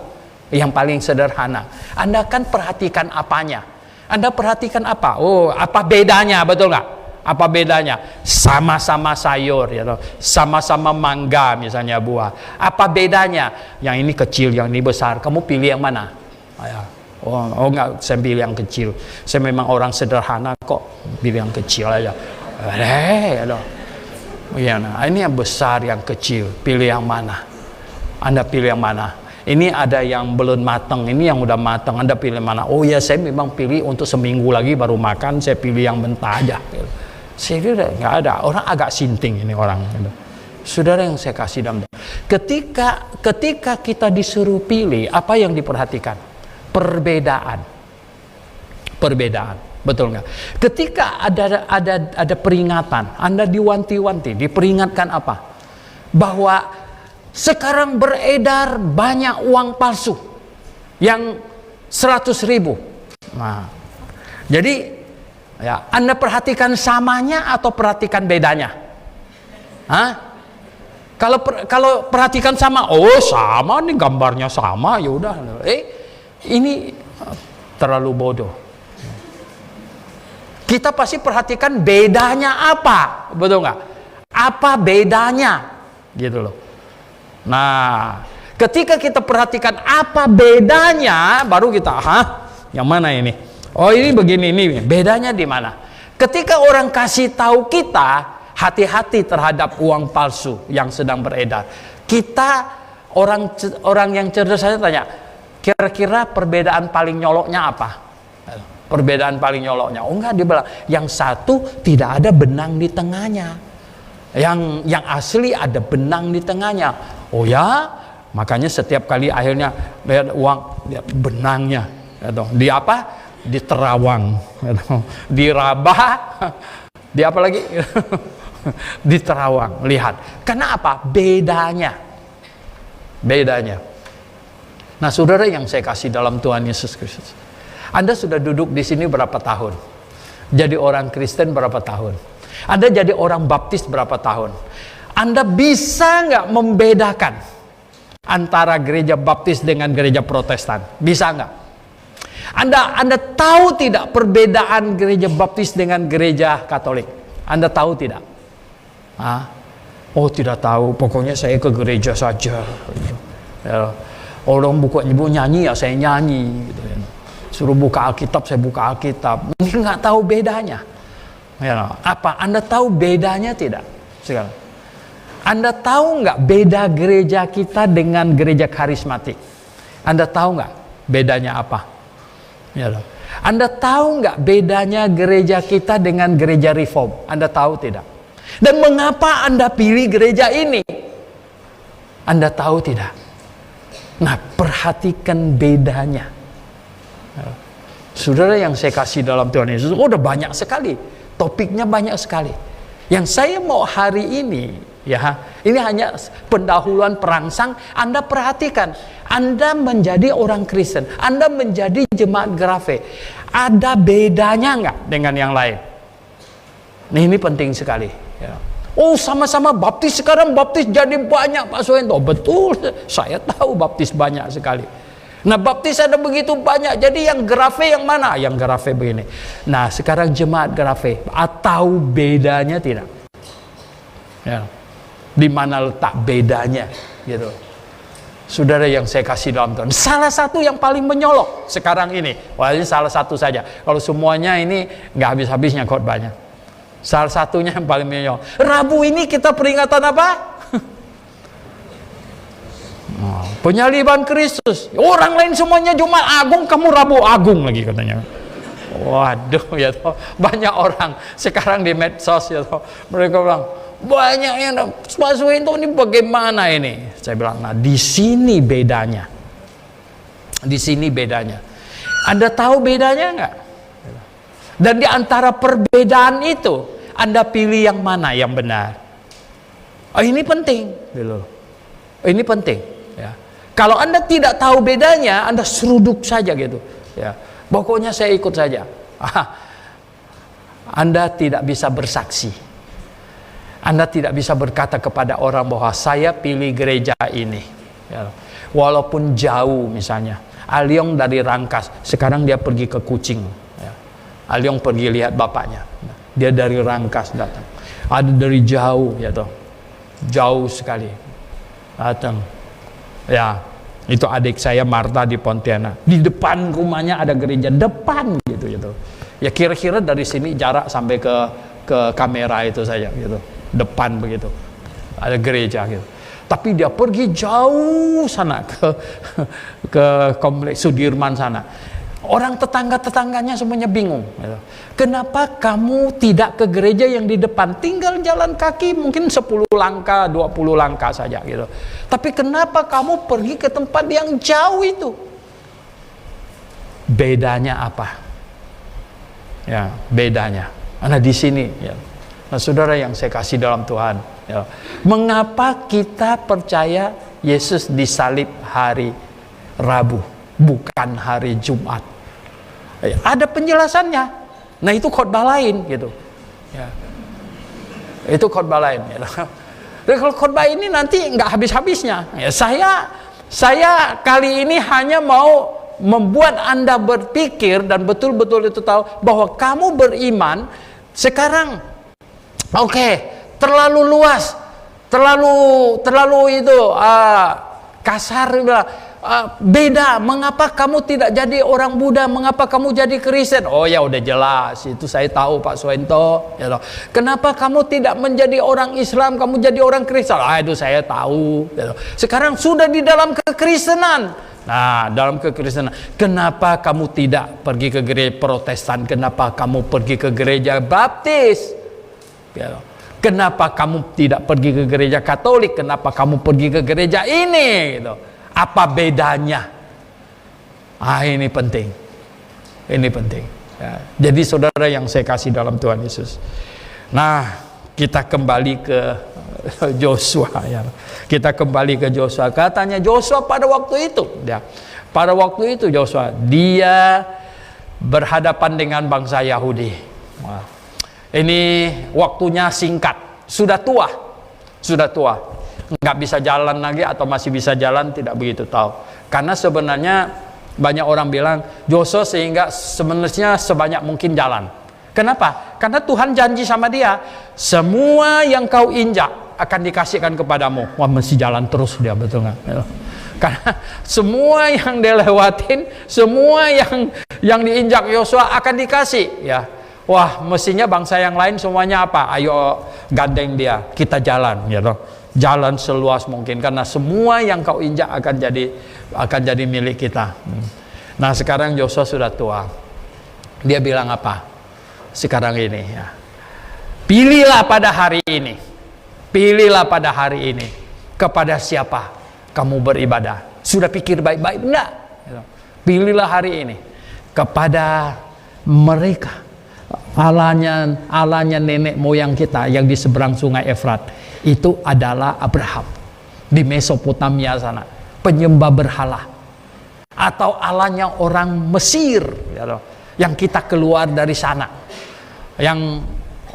Yang paling sederhana. Anda kan perhatikan apanya? Anda perhatikan apa? Oh, apa bedanya, betul nggak? Apa bedanya? Sama-sama sayur, ya, sama-sama mangga misalnya buah. Apa bedanya? Yang ini kecil, yang ini besar. Kamu pilih yang mana? Ya. Oh enggak, saya pilih yang kecil. Saya memang orang sederhana kok, pilih yang kecil aja. Ya, nah, ini yang besar, yang kecil. Pilih yang mana? Anda pilih yang mana? Ini ada yang belum matang, ini yang udah matang. Anda pilih mana? Oh ya, saya memang pilih untuk seminggu lagi baru makan. Saya pilih yang mentah aja. Saya kira nggak ada. Orang agak sinting ini orang. Saudara yang saya kasih dalam. Ketika kita disuruh pilih, apa yang diperhatikan? Perbedaan, betul nggak? Ketika ada peringatan, Anda diwanti-wanti, diperingatkan apa? Bahwa sekarang beredar banyak uang palsu yang 100.000. Nah, jadi ya, Anda perhatikan samanya atau perhatikan bedanya? Hah? Kalau perhatikan sama, oh sama nih gambarnya sama, ya udah. Ini terlalu bodoh. kita pasti perhatikan bedanya apa, betul nggak? Apa bedanya, gitu loh. Nah, ketika kita perhatikan apa bedanya, baru kita, yang mana ini? Oh, ini begini, ini bedanya di mana? Ketika orang kasih tahu kita, hati-hati terhadap uang palsu yang sedang beredar. Kita orang yang cerdas saja tanya, kira-kira perbedaan paling nyoloknya apa? Perbedaan paling nyoloknya, oh enggak, dia bilang yang satu tidak ada benang di tengahnya, yang asli ada benang di tengahnya. Oh ya, makanya setiap kali akhirnya lihat uang, lihat benangnya, di apa? Di terawang, di rabah, di apa lagi? Di terawang. Lihat, karena apa? Bedanya. Nah, saudara yang saya kasih dalam Tuhan Yesus Kristus, Anda sudah duduk di sini berapa tahun? Jadi orang Kristen berapa tahun? Anda jadi orang Baptis berapa tahun? Anda bisa nggak membedakan antara gereja Baptis dengan gereja Protestan? Bisa nggak? Anda tahu tidak perbedaan gereja Baptis dengan gereja Katolik? Anda tahu tidak? Oh, tidak tahu. Pokoknya saya ke gereja saja. Ya. Orang buka nyanyi ya saya nyanyi. Gitu ya. Suruh buka Alkitab, saya buka Alkitab. Mungkin nggak tahu bedanya. Ya, apa? Anda tahu bedanya tidak? Sekarang, Anda tahu nggak beda gereja kita dengan gereja karismatik? Anda tahu nggak bedanya apa? Ya, Anda tahu nggak bedanya gereja kita dengan gereja reform? Anda tahu tidak? Dan mengapa Anda pilih gereja ini? Anda tahu tidak? Nah, perhatikan bedanya. Saudara yang saya kasih dalam Tuhan Yesus, udah banyak sekali, topiknya banyak sekali. Yang saya mau hari ini, ya, ini hanya pendahuluan perangsang. Anda perhatikan, Anda menjadi orang Kristen, Anda menjadi jemaat Grace, ada bedanya nggak dengan yang lain? Nah, ini penting sekali. Ya. Oh, sama-sama Baptis, sekarang Baptis jadi banyak, Pak Suwento. Betul, saya tahu Baptis banyak sekali. Nah, Baptis ada begitu banyak. Jadi yang Grace yang mana? Yang Grace begini. Nah, sekarang jemaat Grace, tahu bedanya tidak? Ya. Di mana letak bedanya? Gitu. Saudara yang saya kasih dalam Tuhan, salah satu yang paling menyolok sekarang ini. Wah, ini salah satu saja. Kalau semuanya ini nggak habis-habisnya khotbahnya. Salah satunya yang paling menyolok. Rabu ini kita peringatan apa? Penyaliban Kristus. Orang lain semuanya Jumat Agung, kamu Rabu Agung lagi katanya. Waduh, ya toh. Banyak orang sekarang di medsos ya toh. Mereka bilang, banyak yang Pak Suwento ini bagaimana ini? Saya bilang, nah di sini bedanya. Di sini bedanya. Anda tahu bedanya enggak? Dan di antara perbedaan itu, Anda pilih yang mana yang benar? Oh, ini penting. Ini penting. Ya. Kalau Anda tidak tahu bedanya, Anda seruduk saja gitu. Ya. Pokoknya saya ikut saja. Anda tidak bisa bersaksi. Anda tidak bisa berkata kepada orang bahwa saya pilih gereja ini. Ya. Walaupun jauh misalnya. Aliong dari Rangkas, sekarang dia pergi ke Kucing. Ya. Aliong pergi lihat bapaknya. Dia dari Rangkas datang. Ada dari jauh, ya toh. Jauh sekali. Datang. Ya, itu adik saya Marta di Pontianak. Di depan rumahnya ada gereja, depan gitu. Ya kira-kira dari sini jarak sampai ke kamera itu saja gitu. Depan begitu. Ada gereja gitu. Tapi dia pergi jauh sana ke kompleks Sudirman sana. Orang tetangga-tetangganya semuanya bingung. Gitu. Kenapa kamu tidak ke gereja yang di depan? Tinggal jalan kaki mungkin 10 langkah, 20 langkah saja gitu. Tapi kenapa kamu pergi ke tempat yang jauh itu? Bedanya apa? Ya, bedanya. Nah, di sini ya. Nah, saudara yang saya kasih dalam Tuhan, ya. Mengapa kita percaya Yesus disalib hari Rabu, bukan hari Jumat? Ya, ada penjelasannya. Nah, itu khotbah lain gitu. Ya. Itu khotbah lain. Ya. Dan kalau khotbah ini nanti nggak habis-habisnya. Ya, saya kali ini hanya mau membuat Anda berpikir dan betul-betul itu tahu bahwa kamu beriman sekarang terlalu luas, terlalu itu kasar bilang. Beda, mengapa kamu tidak jadi orang Buddha, mengapa kamu jadi Kristen? Oh ya udah jelas, itu saya tahu Pak Suwento. Kenapa kamu tidak menjadi orang Islam, kamu jadi orang Kristen? Itu saya tahu. Sekarang sudah di dalam kekristenan. Nah, dalam kekristenan, kenapa kamu tidak pergi ke gereja Protestan? Kenapa kamu pergi ke gereja Baptis? Kenapa kamu tidak pergi ke gereja Katolik? Kenapa kamu pergi ke gereja ini? Apa bedanya? Ini penting. Ini penting. Ya. Jadi saudara yang saya kasih dalam Tuhan Yesus. Nah, kita kembali ke Joshua. Ya. Kita kembali ke Joshua. Katanya Joshua pada waktu itu, ya, pada waktu itu Joshua, dia berhadapan dengan bangsa Yahudi. Wah. Ini waktunya singkat. Sudah tua. Nggak bisa jalan lagi atau masih bisa jalan, tidak begitu tahu. Karena sebenarnya banyak orang bilang Joshua sehingga sebenarnya sebanyak mungkin jalan. Kenapa? Karena Tuhan janji sama dia, semua yang kau injak akan dikasihkan kepadamu. Wah, mesti jalan terus dia, betul nggak? Karena semua yang dia lewatin, semua yang diinjak Joshua akan dikasih, ya. Wah, mestinya bangsa yang lain semuanya apa? Ayo gandeng dia, kita jalan, ya toh. Jalan seluas mungkin, karena semua yang kau injak akan jadi milik kita. Nah, sekarang Joshua sudah tua. Dia bilang apa? Sekarang ini, ya. Pilihlah pada hari ini. Pilihlah pada hari ini kepada siapa kamu beribadah. Sudah pikir baik-baik? Enggak. Pilihlah hari ini kepada mereka. Allahnya nenek moyang kita yang di seberang sungai Efrat. Itu adalah Abraham di Mesopotamia sana, penyembah berhala, atau Allahnya orang Mesir, ya, yang kita keluar dari sana, yang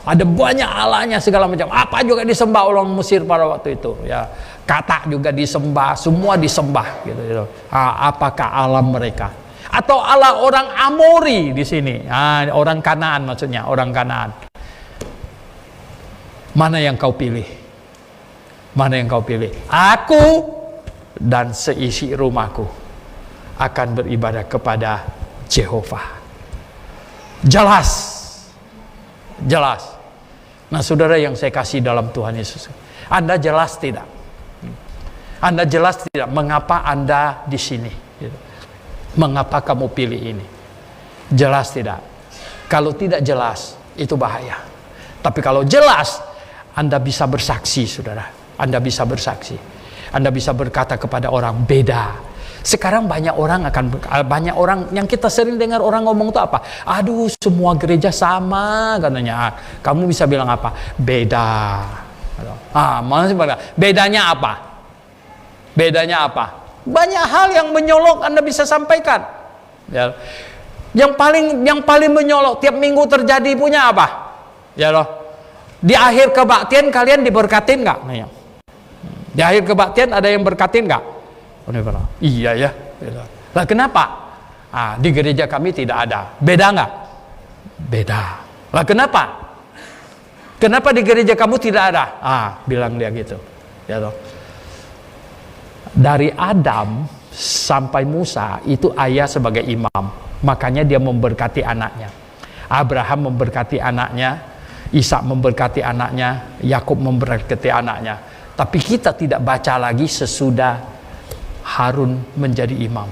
ada banyak Allahnya segala macam, apa juga disembah orang Mesir pada waktu itu, ya, kata juga disembah, semua disembah, gitu. Apakah Allah mereka? Atau Allah orang Amori di sini, orang Kanaan maksudnya, orang Kanaan. Mana yang kau pilih? Mana yang kau pilih? Aku dan seisi rumahku akan beribadah kepada Jehovah. Jelas. Nah, saudara yang saya kasih dalam Tuhan Yesus, Anda jelas tidak? Anda jelas tidak mengapa Anda di sini? Mengapa kamu pilih ini? Jelas tidak? Kalau tidak jelas, itu bahaya. Tapi kalau jelas, Anda bisa bersaksi, saudara. Anda bisa bersaksi. Anda bisa berkata kepada orang, beda. Sekarang banyak orang yang kita sering dengar orang ngomong itu apa? Aduh, semua gereja sama katanya. Kamu bisa bilang apa? Beda. Bedanya apa? Bedanya apa? Banyak hal yang menyolok Anda bisa sampaikan. Ya. Yang paling menyolok tiap minggu terjadi punya apa? Ya loh. Di akhir kebaktian kalian diberkatin nggak? Di akhir kebaktian ada yang berkatin nggak? Iya ya. Lah kenapa? Di gereja kami tidak ada. Beda nggak? Beda. Lah kenapa? Kenapa di gereja kamu tidak ada? Bilang dia gitu. Ya toh. Dari Adam sampai Musa itu ayah sebagai imam. Makanya dia memberkati anaknya. Abraham memberkati anaknya, Ishak memberkati anaknya, Yakub memberkati anaknya. Tapi kita tidak baca lagi sesudah Harun menjadi imam.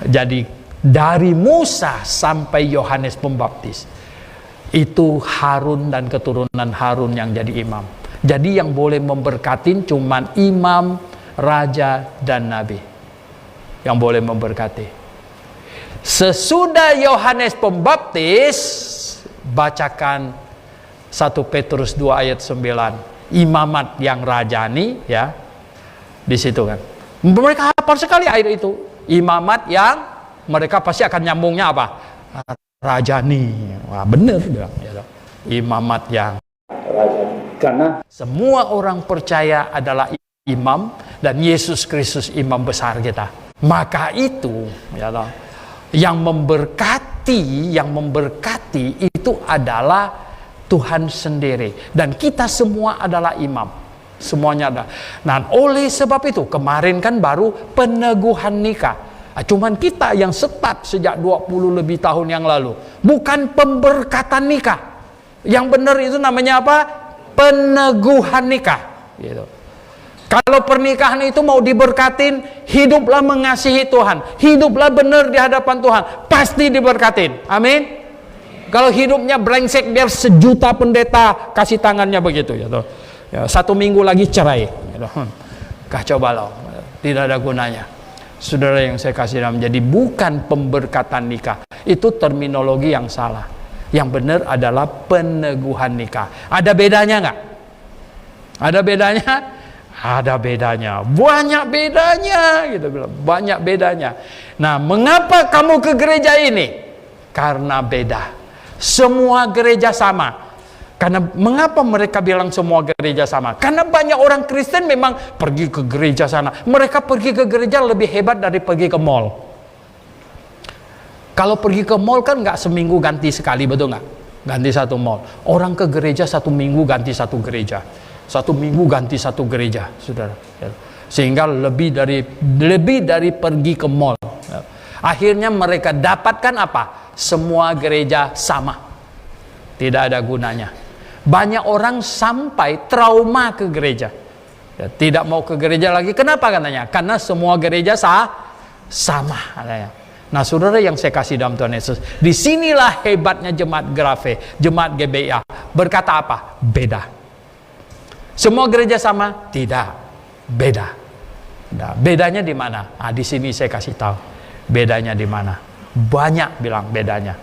Jadi dari Musa sampai Yohanes Pembaptis itu Harun dan keturunan Harun yang jadi imam. Jadi yang boleh memberkatin cuman imam, raja, dan nabi yang boleh memberkati. Sesudah Yohanes Pembaptis, bacakan 1 Petrus 2 ayat 9. Imamat yang rajani, ya, di situ kan. Mereka hafal sekali ayat itu. Imamat yang mereka pasti akan nyambungnya apa? Rajani. Wah, benar bilang. Ya, imamat yang rajani. Karena semua orang percaya adalah imam dan Yesus Kristus imam besar kita. Maka itu ya toh, yang memberkati itu adalah Tuhan sendiri, dan kita semua adalah imam, semuanya ada. Nah, oleh sebab itu kemarin kan baru peneguhan nikah. Cuman kita yang start sejak 20 lebih tahun yang lalu, bukan pemberkatan nikah. Yang benar itu namanya apa? Peneguhan nikah gitu. Kalau pernikahan itu mau diberkatin, hiduplah mengasihi Tuhan, hiduplah benar di hadapan Tuhan, pasti diberkatin. Amin. Kalau hidupnya brengsek, biar sejuta pendeta kasih tangannya begitu ya, toh. Ya, 1 minggu lagi cerai gitu. Kacau balau, tidak ada gunanya. Saudara yang saya kasih dalam, jadi bukan pemberkatan nikah, itu terminologi yang salah. Yang benar adalah peneguhan nikah. Ada bedanya nggak? Ada bedanya? Ada bedanya, banyak bedanya gitu bilang, banyak bedanya. Nah, mengapa kamu ke gereja ini? Karena beda. Semua gereja sama. Karena mengapa mereka bilang semua gereja sama? Karena banyak orang Kristen memang pergi ke gereja sana. Mereka pergi ke gereja lebih hebat dari pergi ke mall. Kalau pergi ke mall kan nggak seminggu ganti sekali, betul nggak? Ganti satu mall. Orang ke gereja 1 minggu ganti 1 gereja. 1 minggu ganti 1 gereja, saudara. Sehingga lebih dari pergi ke mall. Akhirnya mereka dapatkan apa? Semua gereja sama. Tidak ada gunanya. Banyak orang sampai trauma ke gereja. Tidak mau ke gereja lagi. Kenapa katanya? Karena semua gereja sama. Nah, saudara yang saya kasih dalam Tuhan Yesus, disinilah hebatnya jemaat Grafe, jemaat GBA. Berkata apa? Beda. Semua gereja sama? Tidak, beda. Nah, bedanya di mana? Nah, di sini saya kasih tahu. Bedanya di mana? Banyak bilang bedanya.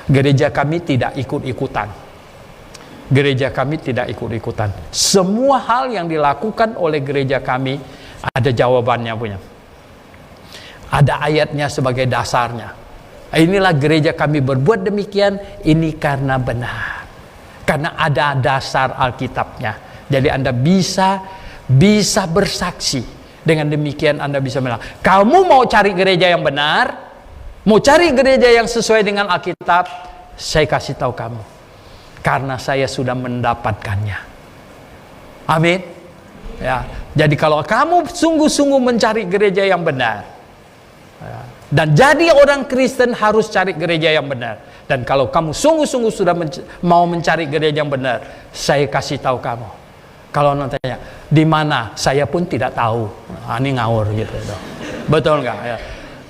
Gereja kami tidak ikut-ikutan. Gereja kami tidak ikut-ikutan. Semua hal yang dilakukan oleh gereja kami ada jawabannya punya. Ada ayatnya sebagai dasarnya. Inilah gereja kami berbuat demikian, ini karena benar. Karena ada dasar Alkitabnya. Jadi Anda bisa bersaksi. Dengan demikian Anda bisa bilang, kamu mau cari gereja yang benar, mau cari gereja yang sesuai dengan Alkitab, saya kasih tahu kamu. Karena saya sudah mendapatkannya. Amin. Ya. Jadi kalau kamu sungguh-sungguh mencari gereja yang benar, dan jadi orang Kristen harus cari gereja yang benar. Dan kalau kamu sungguh-sungguh sudah mau mencari gereja yang benar, saya kasih tahu kamu. Kalau nanya, di mana? Saya pun tidak tahu. Ini ngawur gitu. Betul nggak? Ya.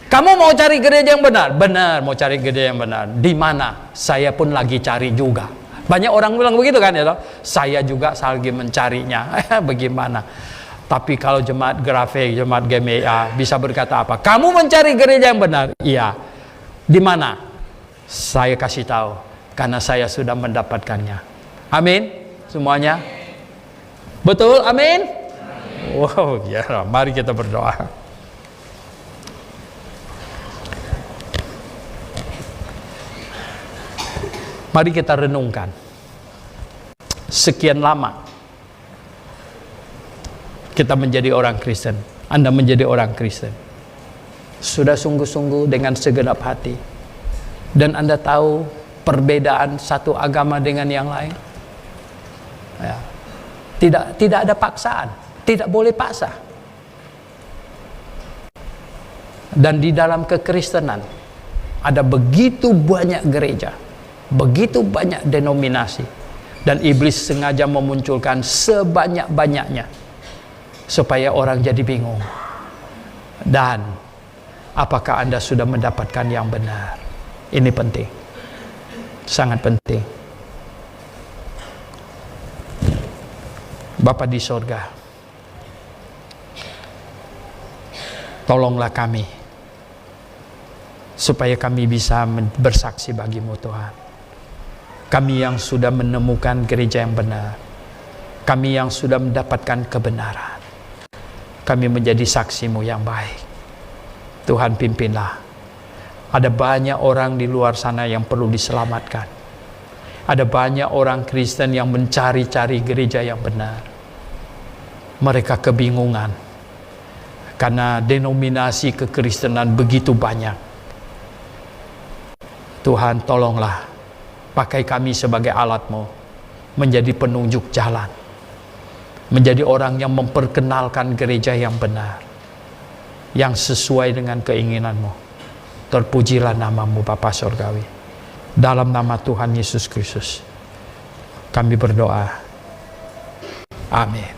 Kamu mau cari gereja yang benar? Benar, mau cari gereja yang benar. Di mana? Saya pun lagi cari juga. Banyak orang bilang begitu kan ya, toh? Saya juga lagi mencarinya. Bagaimana? Tapi kalau jemaat Grafe, jemaat GMA bisa berkata apa? Kamu mencari gereja yang benar? Iya. Di mana? Saya kasih tahu. Karena saya sudah mendapatkannya. Amin. Semuanya. Betul? Amin. Wow, ya. Mari kita berdoa. Mari kita renungkan. Sekian lama kita menjadi orang Kristen. Anda menjadi orang Kristen. Sudah sungguh-sungguh dengan segenap hati. Dan Anda tahu perbedaan satu agama dengan yang lain. Ya. Tidak ada paksaan. Tidak boleh paksa. Dan di dalam kekristenan ada begitu banyak gereja. Begitu banyak denominasi. Dan iblis sengaja memunculkan sebanyak-banyaknya. Supaya orang jadi bingung. Dan apakah Anda sudah mendapatkan yang benar? Ini penting. Sangat penting. Bapa di sorga, tolonglah kami supaya kami bisa bersaksi bagimu Tuhan. Kami yang sudah menemukan gereja yang benar, kami yang sudah mendapatkan kebenaran, kami menjadi saksimu yang baik. Tuhan pimpinlah. Ada banyak orang di luar sana yang perlu diselamatkan. Ada banyak orang Kristen yang mencari-cari gereja yang benar. Mereka kebingungan. Karena denominasi kekristenan begitu banyak. Tuhan, tolonglah pakai kami sebagai alat-Mu, menjadi penunjuk jalan, menjadi orang yang memperkenalkan gereja yang benar, yang sesuai dengan keinginan-Mu. Terpujilah nama-Mu Bapa Surgawi. Dalam nama Tuhan Yesus Kristus kami berdoa. Amin.